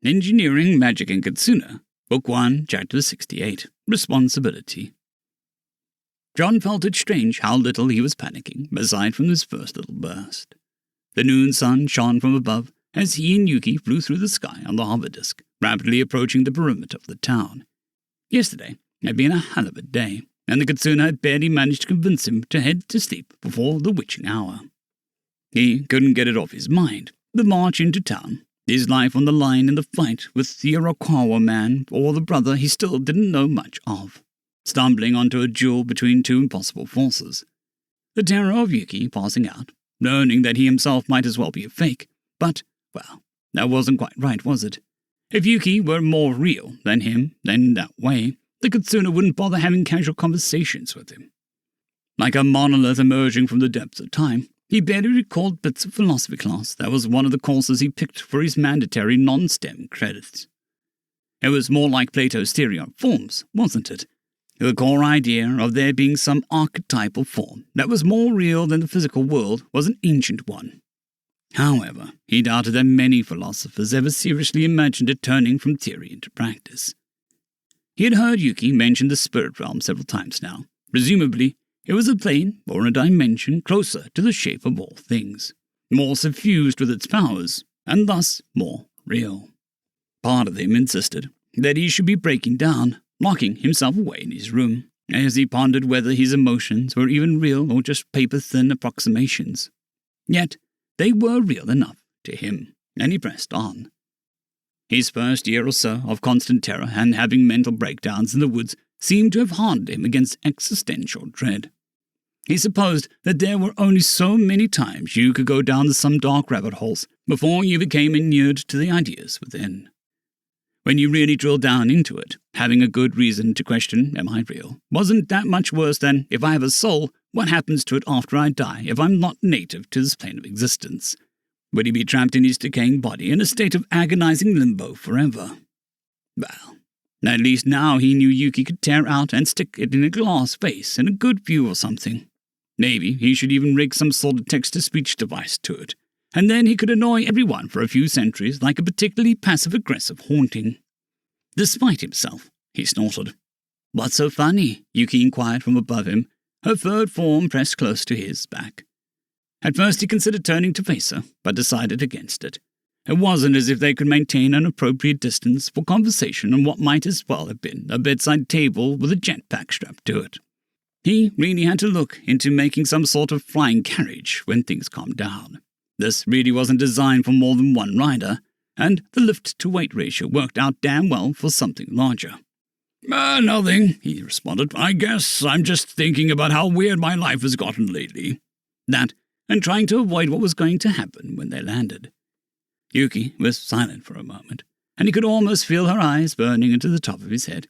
Engineering, Magic, and Kitsune, Book 1, Chapter 68, Responsibility. John felt it strange how little he was panicking, aside from this first little burst. The noon sun shone from above as he and Yuki flew through the sky on the hover disk, rapidly approaching the perimeter of the town. Yesterday had been a hell of a day, and the Kitsune had barely managed to convince him to head to sleep before the witching hour. He couldn't get it off his mind, the march into town, his life on the line in the fight with the AleCuevo man or the brother he still didn't know much of, stumbling onto a duel between two impossible forces. The terror of Yuki passing out, learning that he himself might as well be a fake, but, well, that wasn't quite right, was it? If Yuki were more real than him, then that way, the Kitsune wouldn't bother having casual conversations with him. Like a monolith emerging from the depths of time, he barely recalled bits of philosophy class that was one of the courses he picked for his mandatory non-STEM credits. It was more like Plato's theory on forms, wasn't it? The core idea of there being some archetypal form that was more real than the physical world was an ancient one. However, he doubted that many philosophers ever seriously imagined it turning from theory into practice. He had heard Yuki mention the spirit realm several times now. Presumably, it was a plane or a dimension closer to the shape of all things, more suffused with its powers, and thus more real. Part of him insisted that he should be breaking down, locking himself away in his room, as he pondered whether his emotions were even real or just paper-thin approximations. Yet, they were real enough to him, and he pressed on. His first year or so of constant terror and having mental breakdowns in the woods seemed to have hardened him against existential dread. He supposed that there were only so many times you could go down some dark rabbit holes before you became inured to the ideas within. When you really drilled down into it, having a good reason to question, am I real, wasn't that much worse than, if I have a soul, what happens to it after I die if I'm not native to this plane of existence? Would he be trapped in his decaying body in a state of agonizing limbo forever? Well, at least now he knew Yuki could tear out and stick it in a glass vase in a good view or something. Maybe he should even rig some sort of text-to-speech device to it, and then he could annoy everyone for a few centuries like a particularly passive-aggressive haunting. Despite himself, he snorted. "What's so funny?" Yuki inquired from above him, her furred form pressed close to his back. At first he considered turning to face her, but decided against it. It wasn't as if they could maintain an appropriate distance for conversation on what might as well have been a bedside table with a jetpack strapped to it. He really had to look into making some sort of flying carriage when things calmed down. This really wasn't designed for more than one rider, and the lift-to-weight ratio worked out damn well for something larger. Nothing," he responded. "I guess I'm just thinking about how weird my life has gotten lately." That, and trying to avoid what was going to happen when they landed. Yuki was silent for a moment, and he could almost feel her eyes burning into the top of his head.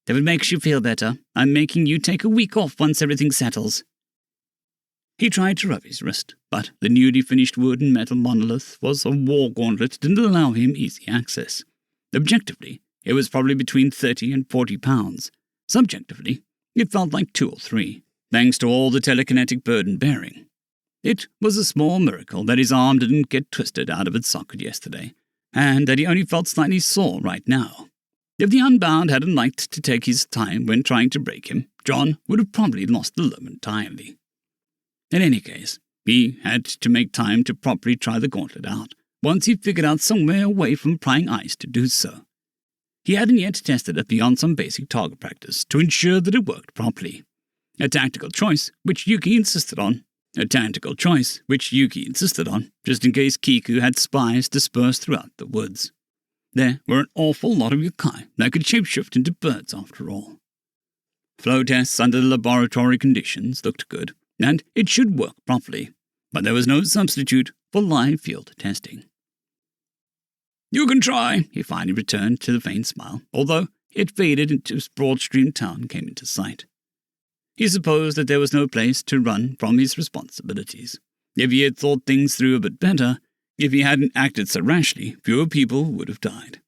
"If it makes you feel better, I'm making you take a week off once everything settles." He tried to rub his wrist, but the newly finished wood and metal monolith was a war gauntlet that didn't allow him easy access. Objectively, it was probably between 30 and 40 pounds. Subjectively, it felt like 2 or 3, thanks to all the telekinetic burden bearing. It was a small miracle that his arm didn't get twisted out of its socket yesterday, and that he only felt slightly sore right now. If the Unbound hadn't liked to take his time when trying to break him, John would have probably lost the limb entirely. In any case, he had to make time to properly try the gauntlet out, once he figured out somewhere away from prying eyes to do so. He hadn't yet tested it beyond some basic target practice to ensure that it worked properly. A tactical choice, which Yuki insisted on, just in case Kiku had spies dispersed throughout the woods. There were an awful lot of yokai that could shapeshift into birds after all. Flow tests under the laboratory conditions looked good, and it should work properly, but there was no substitute for live field testing. "You can try," he finally returned to the faint smile, although it faded as Broadstream Town came into sight. He supposed that there was no place to run from his responsibilities. If he had thought things through a bit better, if he hadn't acted so rashly, fewer people would have died.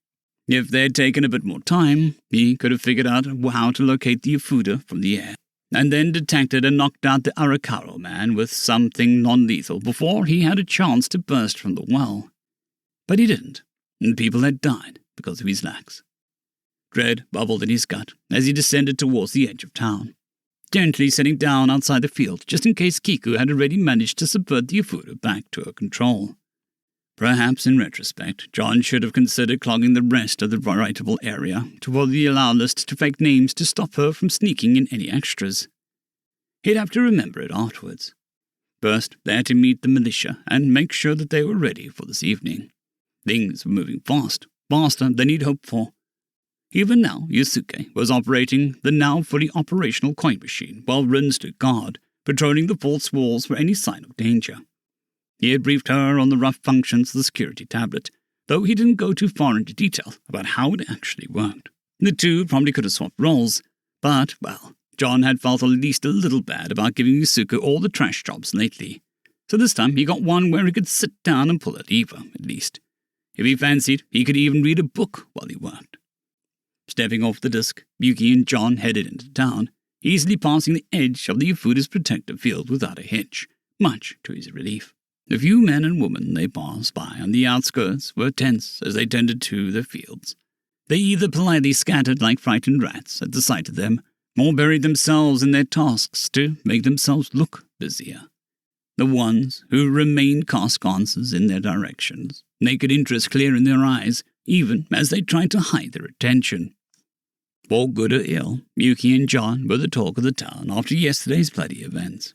If they had taken a bit more time, he could have figured out how to locate the Yafuda from the air, and then detected and knocked out the AleCuevo man with something non-lethal before he had a chance to burst from the well. But he didn't. and people had died because of his lacks. Dread bubbled in his gut as he descended towards the edge of town, gently sitting down outside the field just in case Kiku had already managed to subvert the Ifuda back to her control. Perhaps, in retrospect, John should have considered clogging the rest of the writable area to the allow list to fake names to stop her from sneaking in any extras. He'd have to remember it afterwards. First, they had to meet the militia and make sure that they were ready for this evening. Things were moving fast, faster than he'd hoped for. Even now, Yusuke was operating the now fully operational coin machine while Rin stood guard, patrolling the false walls for any sign of danger. He had briefed her on the rough functions of the security tablet, though he didn't go too far into detail about how it actually worked. The two probably could have swapped roles, but, well, John had felt at least a little bad about giving Yusuke all the trash jobs lately. So this time he got one where he could sit down and pull a lever, at least. If he fancied, he could even read a book while he worked. Stepping off the disc, Yuki and John headed into town, easily passing the edge of the Ifuda's protective field without a hitch, much to his relief. The few men and women they passed by on the outskirts were tense as they tended to their fields. They either politely scattered like frightened rats at the sight of them, or buried themselves in their tasks to make themselves look busier. The ones who remained cast glances in their directions, naked interest clear in their eyes, even as they tried to hide their attention. For good or ill, Yuki and John were the talk of the town after yesterday's bloody events.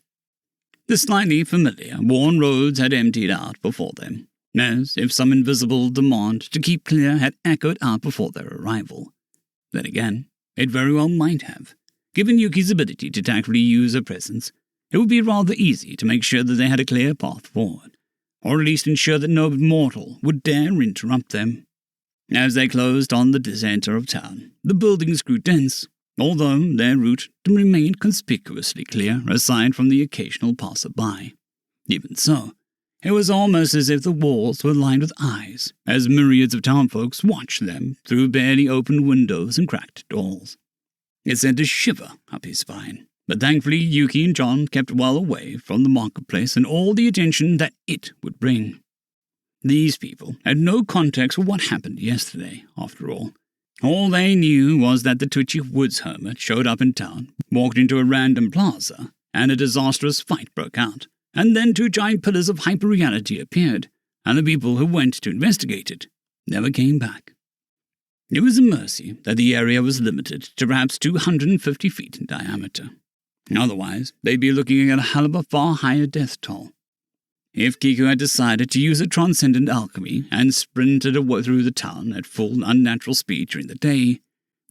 The slightly familiar, worn roads had emptied out before them, as if some invisible demand to keep clear had echoed out before their arrival. Then again, it very well might have. Given Yuki's ability to tactfully use her presence, it would be rather easy to make sure that they had a clear path forward, or at least ensure that no mortal would dare interrupt them. As they closed on the center of town, the buildings grew dense, although their route remained conspicuously clear aside from the occasional passer-by. Even so, it was almost as if the walls were lined with eyes, as myriads of townfolks watched them through barely opened windows and cracked doors. It sent a shiver up his spine, but thankfully Yuki and John kept well away from the marketplace and all the attention that it would bring. These people had no context for what happened yesterday, after all. All they knew was that the twitchy woods hermit showed up in town, walked into a random plaza, and a disastrous fight broke out. And then two giant pillars of hyperreality appeared, and the people who went to investigate it never came back. It was a mercy that the area was limited to perhaps 250 feet in diameter. Otherwise, they'd be looking at a hell of a far higher death toll. If Kiku had decided to use a transcendent alchemy and sprinted through the town at full unnatural speed during the day,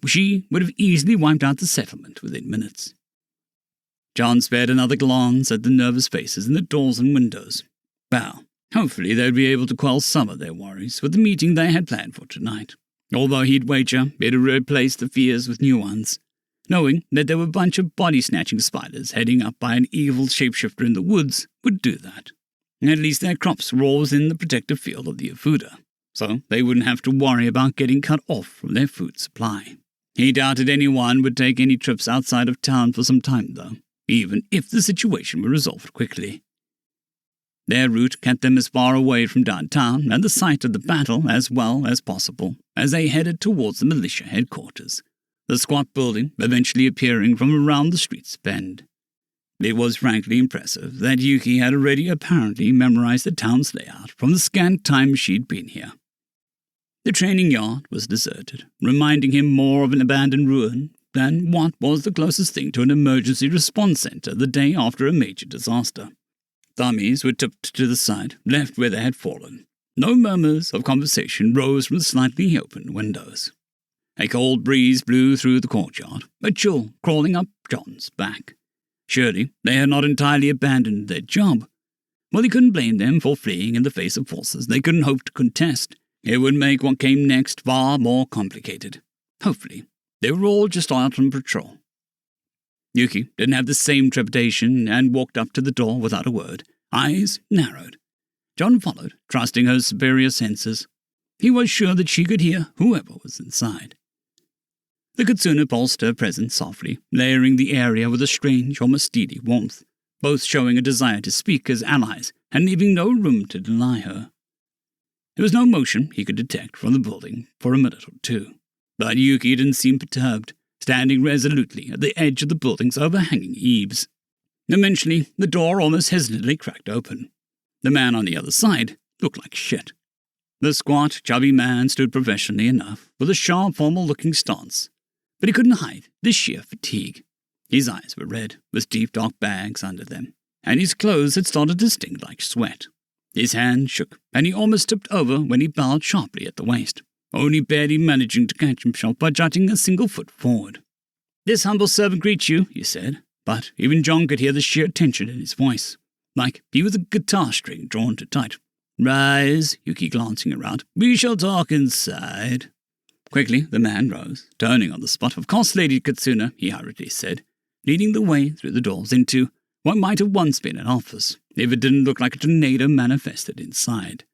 she would have easily wiped out the settlement within minutes. John spared another glance at the nervous faces in the doors and windows. Well, hopefully they'd be able to quell some of their worries with the meeting they had planned for tonight, although he'd wager it'd replace the fears with new ones, knowing that there were a bunch of body-snatching spiders heading up by an evil shapeshifter in the woods would do that. At least their crops were all within the protective field of the Ifuda, so they wouldn't have to worry about getting cut off from their food supply. He doubted anyone would take any trips outside of town for some time, though, even if the situation were resolved quickly. Their route kept them as far away from downtown and the site of the battle as well as possible as they headed towards the militia headquarters, the squat building eventually appearing from around the street's bend. It was frankly impressive that Yuki had already apparently memorized the town's layout from the scant time she'd been here. The training yard was deserted, reminding him more of an abandoned ruin than what was the closest thing to an emergency response center the day after a major disaster. Dummies were tipped to the side, left where they had fallen. No murmurs of conversation rose from the slightly open windows. A cold breeze blew through the courtyard, a chill crawling up John's back. Surely they had not entirely abandoned their job. Well, he couldn't blame them for fleeing in the face of forces they couldn't hope to contest. It would make what came next far more complicated. Hopefully, they were all just out on patrol. Yuki didn't have the same trepidation and walked up to the door without a word, eyes narrowed. John followed, trusting her superior senses. He was sure that she could hear whoever was inside. The Kitsune pulsed her presence softly, layering the area with a strange, almost steely warmth, both showing a desire to speak as allies and leaving no room to deny her. There was no motion he could detect from the building for a minute or two. But Yuki didn't seem perturbed, standing resolutely at the edge of the building's overhanging eaves. Eventually, the door almost hesitantly cracked open. The man on the other side looked like shit. The squat, chubby man stood professionally enough, with a sharp, formal-looking stance, but he couldn't hide the sheer fatigue. His eyes were red, with deep dark bags under them, and his clothes had started to sting like sweat. His hand shook, and he almost tipped over when he bowed sharply at the waist, only barely managing to catch himself by jutting a single foot forward. "This humble servant greets you," he said, but even John could hear the sheer tension in his voice, like he was a guitar string drawn too tight. "Rise," Yuki glancing around. "We shall talk inside." Quickly, the man rose, turning on the spot. "Of course, Lady Kitsune," he hurriedly said, leading the way through the doors into what might have once been an office, if it didn't look like a tornado manifested inside.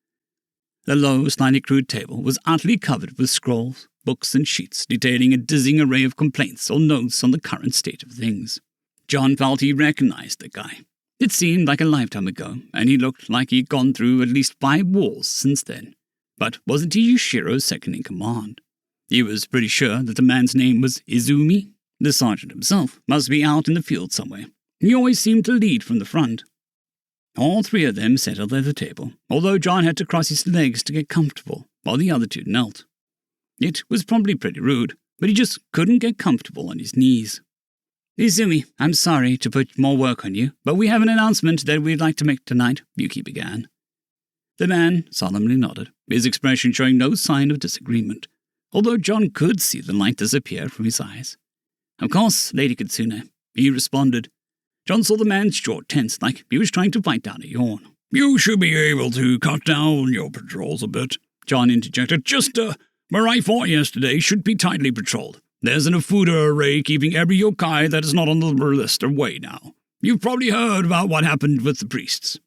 The low, slightly crude table was utterly covered with scrolls, books, and sheets detailing a dizzying array of complaints or notes on the current state of things. John felt he recognized the guy. It seemed like a lifetime ago, and he looked like he'd gone through at least 5 wars since then. But wasn't he Yushiro's second-in-command? He was pretty sure that the man's name was Izumi. The sergeant himself must be out in the field somewhere. He always seemed to lead from the front. All 3 of them settled at the table, although John had to cross his legs to get comfortable, while the other 2 knelt. It was probably pretty rude, but he just couldn't get comfortable on his knees. "Izumi, I'm sorry to put more work on you, but we have an announcement that we'd like to make tonight," Yuki began. The man solemnly nodded, his expression showing no sign of disagreement, although John could see the light disappear from his eyes. "Of course, Lady Kitsune," he responded. John saw the man's jaw tense, like he was trying to fight down a yawn. "You should be able to cut down your patrols a bit," John interjected. "Just, where I fought yesterday should be tightly patrolled. There's an Afuda array keeping every yokai that is not on the list away now. You've probably heard about what happened with the priests."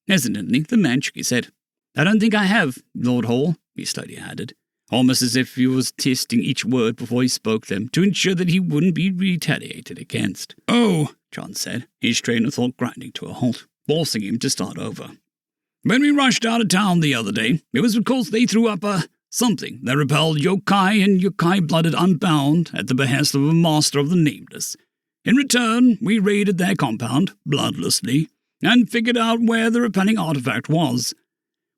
Hesitantly, the man shook his head. "I don't think I have, Lord Hall," he slowly added, almost as if he was testing each word before he spoke them to ensure that he wouldn't be retaliated against. "Oh," John said, his train of thought grinding to a halt, forcing him to start over. "When we rushed out of town the other day, it was because they threw up something that repelled yokai and yokai-blooded unbound at the behest of a master of the Nameless. In return, we raided their compound, bloodlessly, and figured out where the repelling artifact was.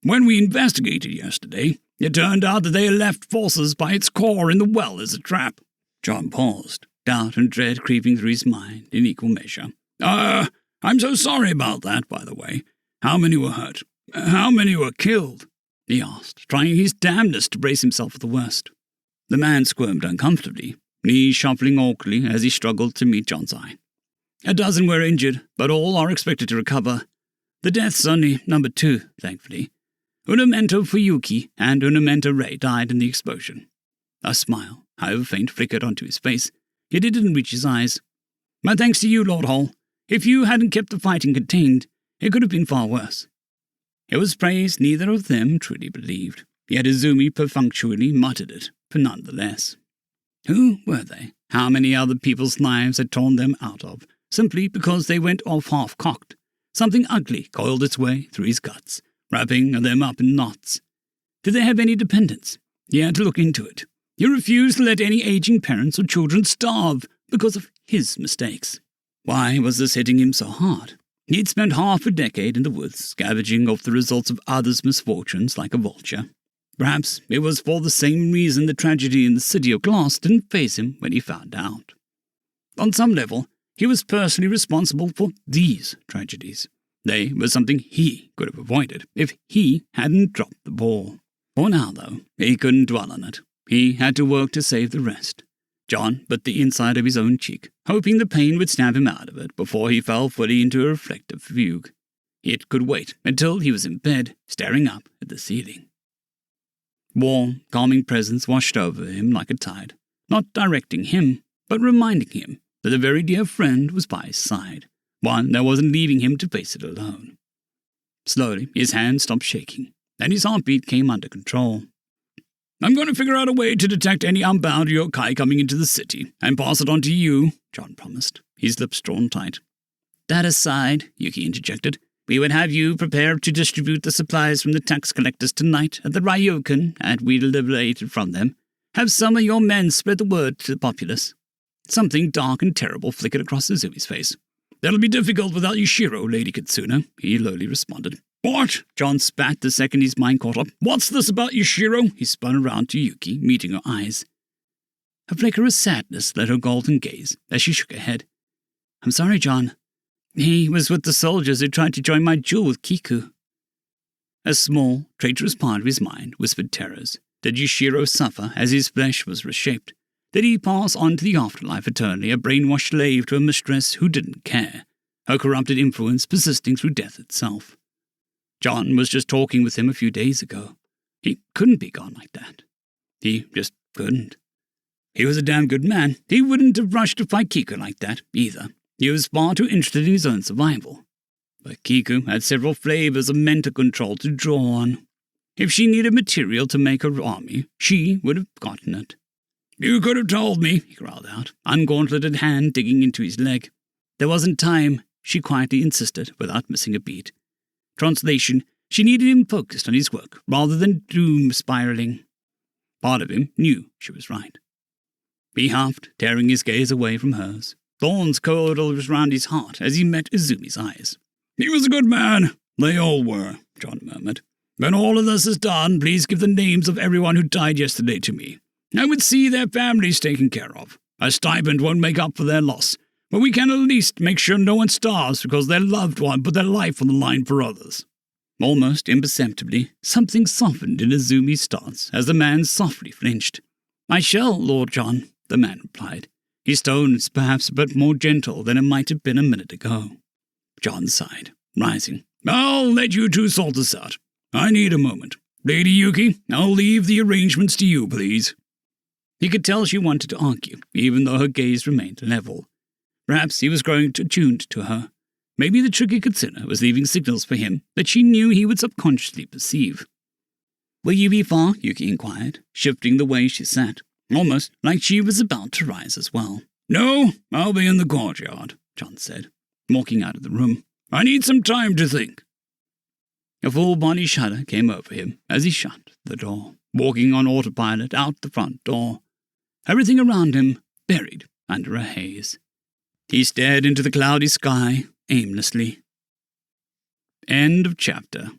When we investigated yesterday, it turned out that they had left forces by its core in the well as a trap." John paused, doubt and dread creeping through his mind in equal measure. I'm so sorry about that, by the way. How many were hurt? How many were killed?" he asked, trying his damnedest to brace himself for the worst. The man squirmed uncomfortably, knees shuffling awkwardly as he struggled to meet John's eye. "A dozen were injured, but all are expected to recover. The death's only number 2, thankfully. Unamento Fuyuki and Unamento Ray died in the explosion." A smile, however faint, flickered onto his face, yet it didn't reach his eyes. "My thanks to you, Lord Hall. If you hadn't kept the fighting contained, it could have been far worse." It was praise neither of them truly believed, yet Izumi perfunctorily muttered it, but nonetheless. Who were they? How many other people's lives had torn them out of, simply because they went off half-cocked? Something ugly coiled its way through his guts, wrapping them up in knots. Did they have any dependents? He had to look into it. He refused to let any aging parents or children starve because of his mistakes. Why was this hitting him so hard? He'd spent half a decade in the woods, scavenging off the results of others' misfortunes like a vulture. Perhaps it was for the same reason the tragedy in the City of Glass didn't faze him when he found out. On some level, he was personally responsible for these tragedies. They were something he could have avoided if he hadn't dropped the ball. For now, though, he couldn't dwell on it. He had to work to save the rest. John bit the inside of his own cheek, hoping the pain would snap him out of it before he fell fully into a reflective fugue. It could wait until he was in bed, staring up at the ceiling. Warm, calming presence washed over him like a tide, not directing him, but reminding him that a very dear friend was by his side, one that wasn't leaving him to face it alone. Slowly, his hand stopped shaking, and his heartbeat came under control. "I'm going to figure out a way to detect any unbound yokai coming into the city, and pass it on to you," John promised, his lips drawn tight. "That aside," Yuki interjected, We would have you prepare to distribute the supplies from the tax collectors tonight at the Ryokan, and we liberated from them. Have some of your men spread the word to the populace." Something dark and terrible flickered across Izumi's face. "That'll be difficult without Yushiro, Lady Kitsune," he lowly responded. "What?" John spat the second his mind caught up. "What's this about Yushiro?" He spun around to Yuki, meeting her eyes. A flicker of sadness lit her golden gaze as she shook her head. "I'm sorry, John. He was with the soldiers who tried to join my duel with Kiku." A small, traitorous part of his mind whispered terrors. Did Yushiro suffer as his flesh was reshaped? Did he pass on to the afterlife eternally, a brainwashed slave to a mistress who didn't care, her corrupted influence persisting through death itself? John was just talking with him a few days ago. He couldn't be gone like that. He just couldn't. He was a damn good man. He wouldn't have rushed to fight Kiku like that, either. He was far too interested in his own survival. But Kiku had several flavors of mental control to draw on. If she needed material to make her army, she would have gotten it. "You could have told me," he growled out, ungauntleted hand digging into his leg. "There wasn't time," she quietly insisted, without missing a beat. Translation, she needed him focused on his work, rather than doom-spiraling. Part of him knew she was right. He huffed, tearing his gaze away from hers. Thorns curled around his heart as he met Izumi's eyes. "He was a good man. They all were," John murmured. "When all of this is done, please give the names of everyone who died yesterday to me. I would see their families taken care of. A stipend won't make up for their loss, but we can at least make sure no one starves because their loved one put their life on the line for others." Almost imperceptibly, something softened in Izumi's stance as the man softly flinched. "I shall, Lord John," the man replied. His tone was perhaps a bit more gentle than it might have been a minute ago. John sighed, rising. "I'll let you two sort this out. I need a moment. Lady Yuki, I'll leave the arrangements to you, please." He could tell she wanted to argue, even though her gaze remained level. Perhaps he was growing attuned to her. Maybe the tricky Kitsune was leaving signals for him that she knew he would subconsciously perceive. "Will you be far?" Yuki inquired, shifting the way she sat, almost like she was about to rise as well. "No, I'll be in the courtyard," John said, walking out of the room. "I need some time to think." A full-body shudder came over him as he shut the door, walking on autopilot out the front door. Everything around him buried under a haze. He stared into the cloudy sky aimlessly. End of chapter.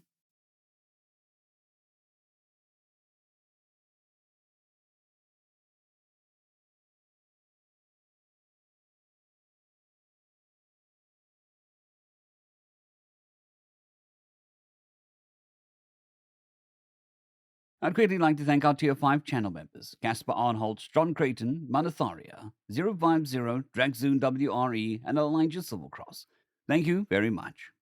I'd greatly like to thank our Tier 5 channel members, Casper Arnholtz, John Creighton, Manatharia, 050, Dragzoon WRE, and Elijah Silvercross. Thank you very much.